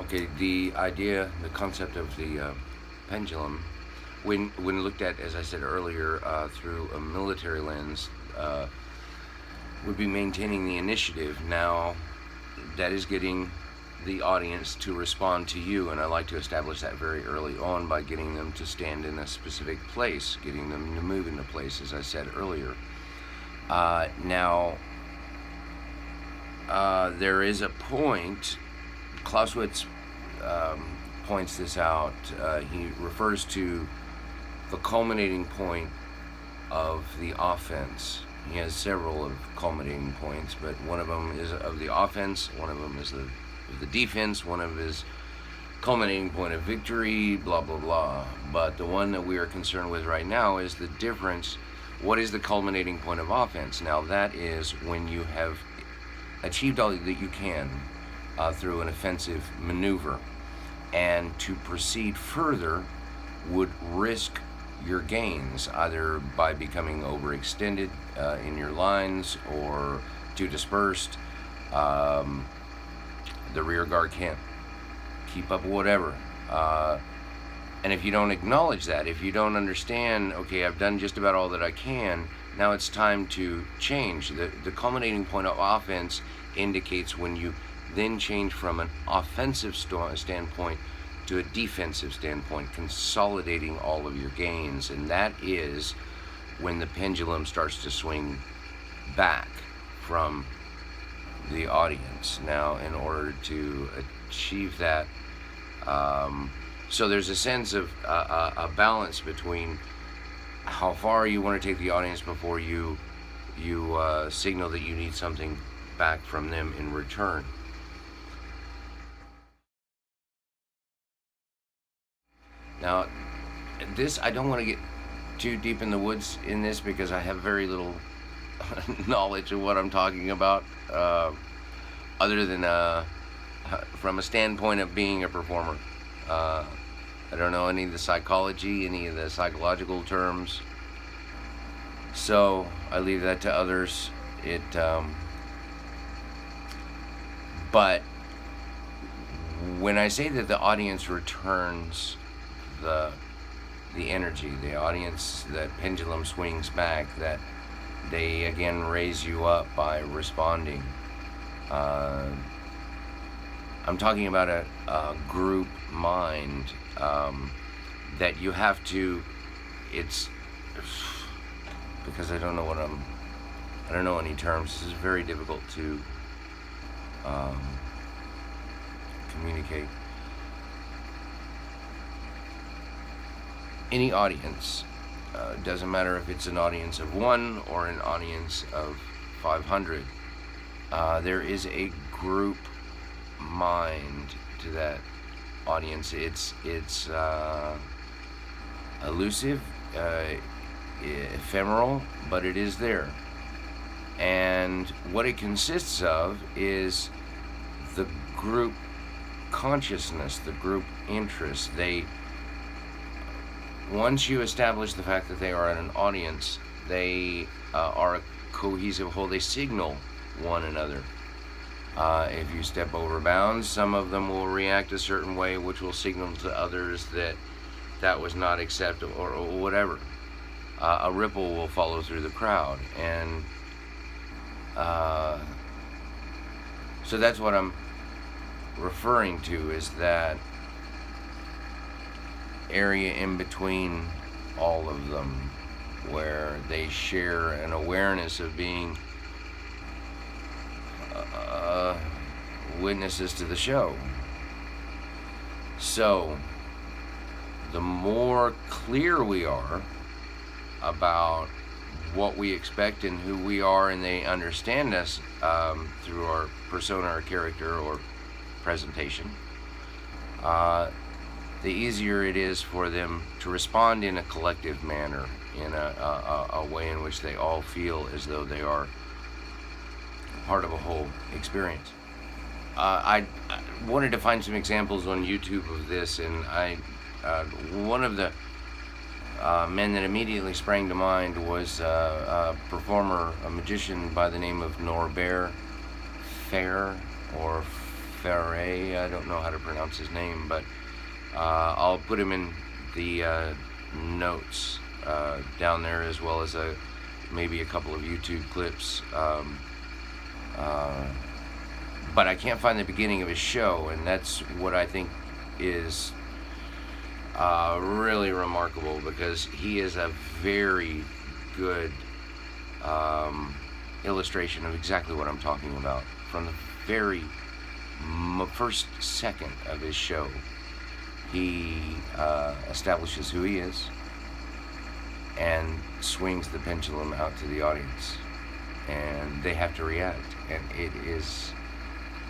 Okay, the idea, the concept of the pendulum, when looked at, as I said earlier, through a military lens, would be maintaining the initiative. Now, that is getting the audience to respond to you, and I like to establish that very early on by getting them to stand in a specific place, getting them to move into place, as I said earlier. Now, there is a point. Clausewitz points this out. He refers to the culminating point of the offense. He has several of culminating points, but one of them is of the offense, one of them is the defense, one of his culminating point of victory, blah, blah, blah. But the one that we are concerned with right now is the difference. What is the culminating point of offense? Now, that is when you have achieved all that you can through an offensive maneuver, and to proceed further would risk your gains, either by becoming overextended in your lines or too dispersed. The rear guard can't keep up, whatever. And if you don't acknowledge that, if you don't understand, okay, I've done just about all that I can, now it's time to change. The culminating point of offense indicates when you then change from an offensive standpoint to a defensive standpoint, consolidating all of your gains. And that is when the pendulum starts to swing back from the audience. Now, in order to achieve that, so there's a sense of a balance between how far you want to take the audience before you signal that you need something back from them in return. Now, this, I don't want to get too deep in the woods in this because I have very little knowledge of what I'm talking about, other than from a standpoint of being a performer. I don't know any of the psychology, any of the psychological terms, so I leave that to others. But when I say that the audience returns the energy, the audience, that pendulum swings back, that they again raise you up by responding. I'm talking about a group mind that you have to. It's because I don't know any terms. This is very difficult to communicate. Any audience, doesn't matter if it's an audience of 1 or an audience of 500, there is a group mind to that audience. It's elusive, ephemeral, but it is there. And what it consists of is the group consciousness, the group interest. Once you establish the fact that they are an audience, they are a cohesive whole. They signal one another. If you step over bounds, some of them will react a certain way, which will signal to others that was not acceptable, or whatever. A ripple will follow through the crowd. And so that's what I'm referring to, is that area in between all of them, where they share an awareness of being witnesses to the show. So the more clear we are about what we expect and who we are, and they understand us through our persona or character or presentation, the easier it is for them to respond in a collective manner, in a way in which they all feel as though they are part of a whole experience. I wanted to find some examples on YouTube of this, and one of the men that immediately sprang to mind was a performer, a magician by the name of Norbert Fair, or Ferre. I don't know how to pronounce his name, but I'll put him in the notes down there, as well as maybe a couple of YouTube clips. But I can't find the beginning of his show, and that's what I think is really remarkable, because he is a very good illustration of exactly what I'm talking about. From the very first second of his show, he establishes who he is and swings the pendulum out to the audience, and they have to react, and it is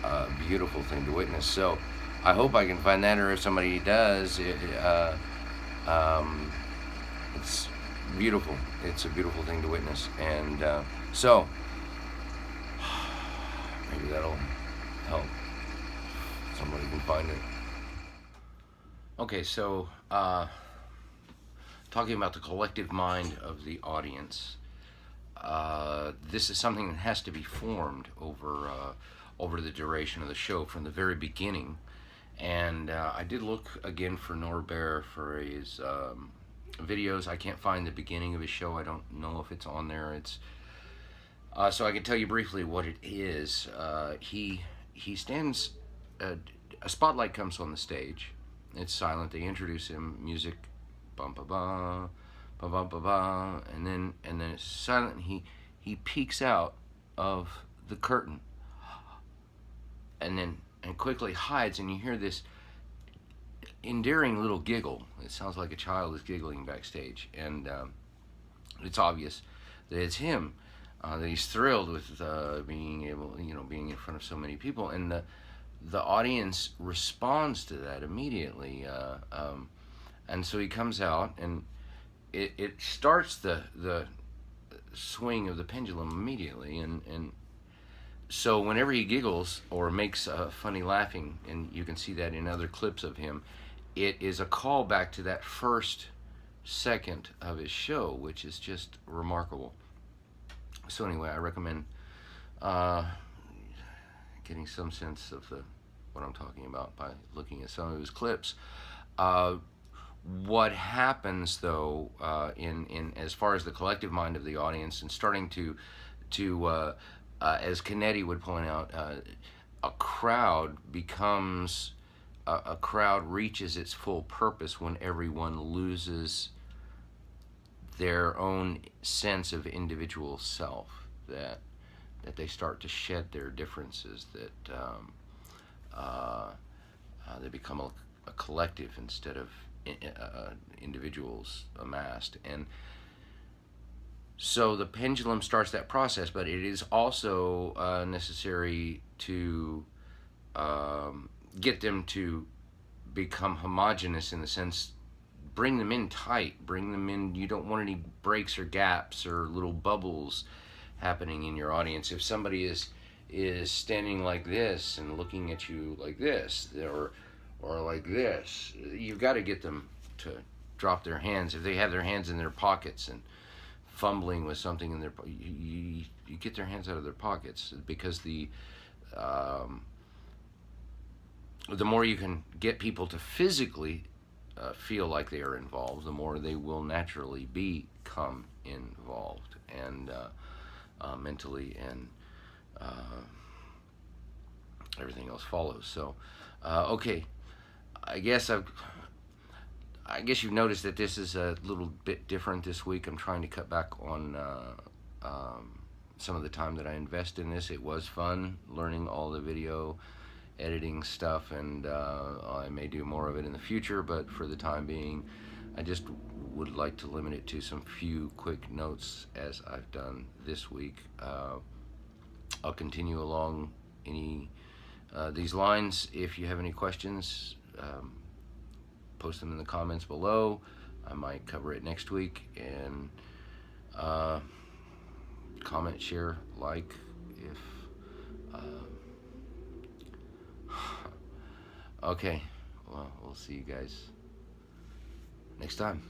a beautiful thing to witness. So I hope I can find that, or if somebody does, it's beautiful. It's a beautiful thing to witness, and so maybe that'll help. Somebody can find it. Okay, so talking about the collective mind of the audience, this is something that has to be formed over the duration of the show from the very beginning. And I did look again for Norbert for his videos. I can't find the beginning of his show. I don't know if it's on there. It's so I can tell you briefly what it is. He stands. A spotlight comes on the stage. It's silent. They introduce him. Music, bum ba ba, ba ba ba ba, and then it's silent. He peeks out of the curtain, and quickly hides, and you hear this endearing little giggle. It sounds like a child is giggling backstage, and it's obvious that it's him. That he's thrilled with being able, being in front of so many people, and the audience responds to that immediately, and so he comes out, and it starts the swing of the pendulum immediately, and so whenever he giggles or makes a funny laughing, and you can see that in other clips of him, it is a callback to that first second of his show, which is just remarkable. So anyway, I recommend getting some sense of what I'm talking about by looking at some of his clips. What happens though, in as far as the collective mind of the audience, and starting to as Canetti would point out, a crowd becomes a crowd reaches its full purpose when everyone loses their own sense of individual self, that they start to shed their differences, that they become a collective instead of individuals amassed. And so the pendulum starts that process, but it is also necessary to get them to become homogeneous, in the sense, bring them in tight, bring them in. You don't want any breaks or gaps or little bubbles happening in your audience. If somebody is standing like this and looking at you like this, or like this, you've got to get them to drop their hands. If they have their hands in their pockets and fumbling with something in their, you get their hands out of their pockets, because the more you can get people to physically feel like they are involved, the more they will naturally become involved, and mentally, and everything else follows. So okay, I guess you've noticed that this is a little bit different this week. I'm trying to cut back on some of the time that I invest in this. It was fun learning all the video editing stuff, and I may do more of it in the future, but for the time being, I just would like to limit it to some few quick notes, as I've done this week. I'll continue along these lines. If you have any questions, post them in the comments below. I might cover it next week, and comment, share, like, if okay, well, we'll see you guys next time.